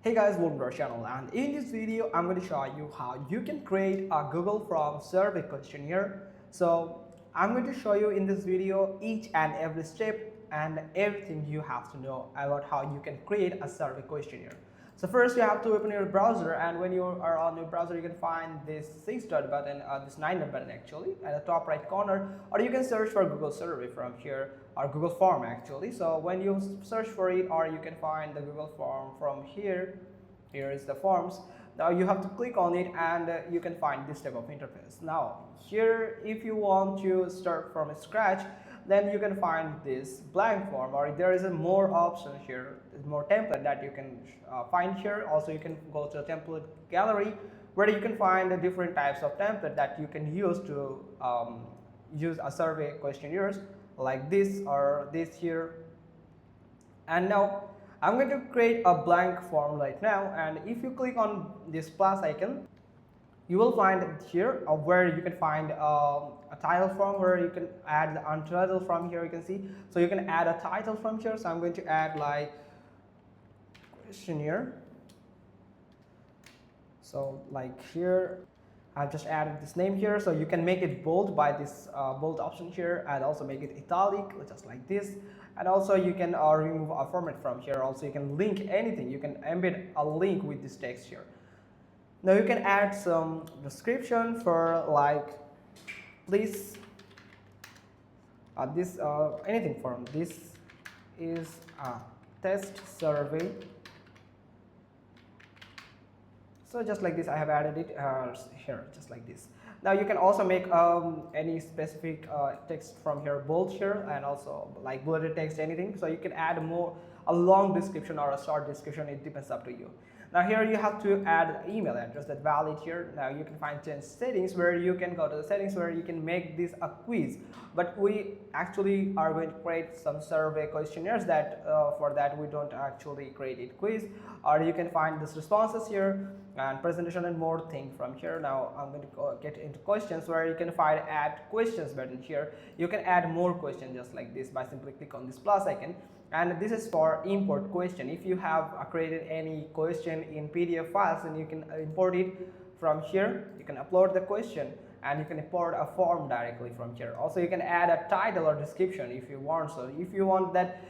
Hey guys, welcome to our channel, and in this video I'm going to show you how you can create a Google Form survey questionnaire. So I'm going to show you in this video each and every step and everything you have to know about how you can create a survey questionnaire. So first you have to open your browser, and when you are on your browser you can find this 6 dot button, this 9 dot button actually at the top right corner, or you can search for Google survey from here, or Google form actually. So when you search for it, or you can find the Google form from here. Here is the forms. Now you have to click on it, and you can find this type of interface. Now here, if you want to start from scratch, then you can find this blank form, or there is a more option here. There's more template that you can find here. Also you can go to the template gallery, where you can find the different types of template that you can use to use a survey questionnaires, like this or this here. And now I'm going to create a blank form right now, and if you click on this plus icon, you will find here where you can find a title from, where you can add the untitled from here. You can see, so you can add a title from here. So I'm going to add like questionnaire. So like here I've just added this name here, so you can make it bold by this bold option here, and also make it italic just like this. And also you can remove a format from here. Also you can link anything, you can embed a link with this text here. Now you can add some description for like please this anything from this is a test survey. So just like this, I have added it here, just like this. Now you can also make any specific text from here, bold here, and also like bulleted text, anything. So you can add a long description or a short description. It depends up to you. Now here you have to add an email address that valid here. Now you can find change settings, where you can go to the settings where you can make this a quiz. But we actually are going to create some survey questionnaires that for that we don't actually create it quiz. Or you can find this responses here and presentation and more thing from here. Now I'm going to get into questions, where you can find add questions button here. You can add more questions just like this by simply click on this plus icon. And this is for import question. If you have created any question in PDF files, then you can import it from here. You can upload the question, and you can import a form directly from here. Also you can add a title or description if you want. So if you want that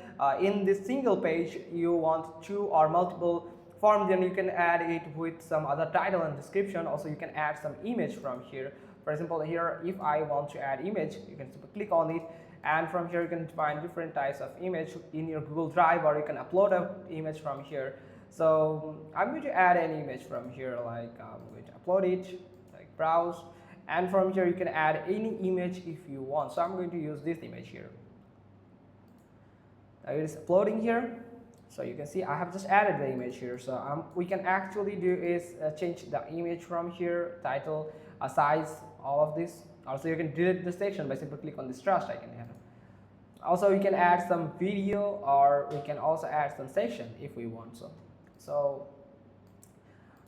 in this single page you want 2 or multiple form, then you can add it with some other title and description. Also you can add some image from here. For example, here if I want to add image, you can simply click on it, and from here you can find different types of image in your Google Drive, or you can upload an image from here. So I'm going to add an image from here, like I'm going to upload it, like browse, and from here you can add any image if you want. So I'm going to use this image here. Now it is uploading here. So you can see I have just added the image here. So we can actually do is change the image from here, title, size, all of this. Also you can delete the section by simply click on this trash icon here. Also you can add some video, or we can also add some section if we want. So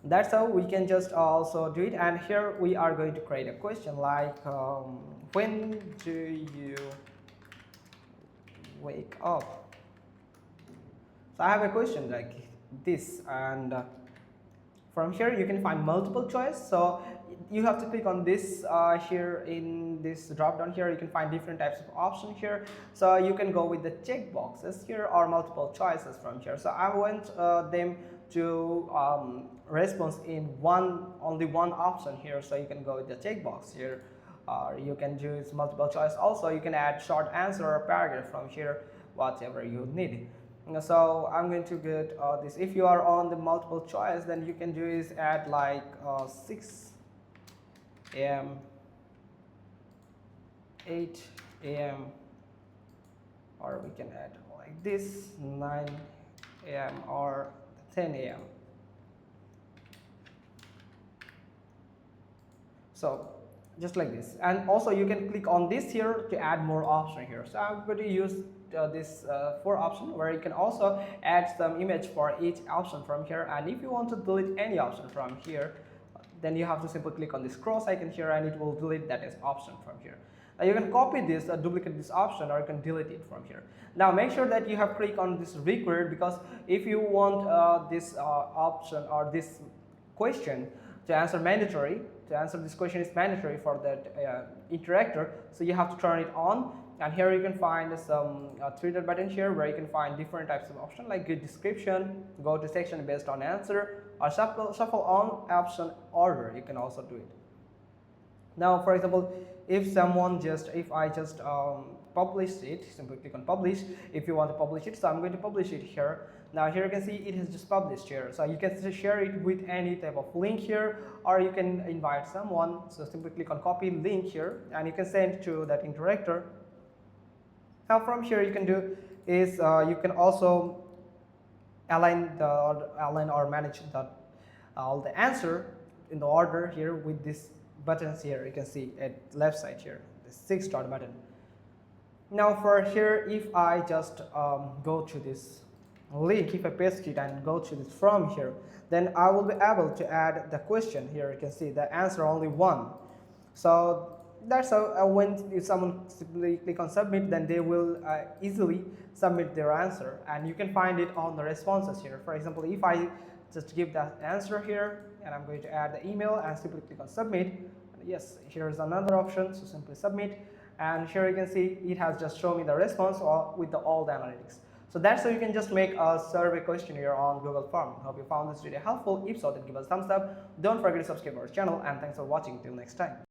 that's how we can just also do it. And here we are going to create a question like when do you wake up? So I have a question like this, and from here you can find multiple choice. So you have to click on this here in this drop down here. You can find different types of options here. So you can go with the check boxes here, or multiple choices from here. So I want them to respond in only one option here. So you can go with the checkbox here, or you can use multiple choice. Also you can add short answer or paragraph from here, whatever you need. So I'm going to get this. If you are on the multiple choice, then you can do is add like 6 a.m., 8 a.m., or we can add like this 9 a.m. or 10 a.m. So just like this. And also you can click on this here to add more option here. So I'm going to use this 4 option, where you can also add some image for each option from here. And if you want to delete any option from here, then you have to simply click on this cross icon here, and it will delete that as option from here. You can copy this, duplicate this option, or you can delete it from here. Now make sure that you have clicked on this required, because if you want this option or this question to answer mandatory, to answer this question is mandatory for that interactor, so you have to turn it on. And here you can find some three dot button here, where you can find different types of option like good description, go to section based on answer, or shuffle on option order. You can also do it. Now for example, if I just publish it, simply click on publish if you want to publish it. So I'm going to publish it here. Now here you can see it has just published here, so you can share it with any type of link here, or you can invite someone. So simply click on copy link here, and you can send to that interactor. Now from here you can do is you can also align or manage all the answer in the order here with this buttons here. You can see at left side here, the 6 dot button. Now for here, if I just go to this link, if I paste it and go to this from here, then I will be able to add the question here. You can see the answer only one. So that's how if someone simply click on submit, then they will easily submit their answer, and you can find it on the responses here. For example, if I just give that answer here, and I'm going to add the email and simply click on submit, and yes, here's another option, so simply submit, and here you can see it has just shown me the response with all the analytics. So that's how you can just make a survey questionnaire on Google Form. Hope you found this video helpful. If so, then give us a thumbs up. Don't forget to subscribe our channel, and thanks for watching. Till next time.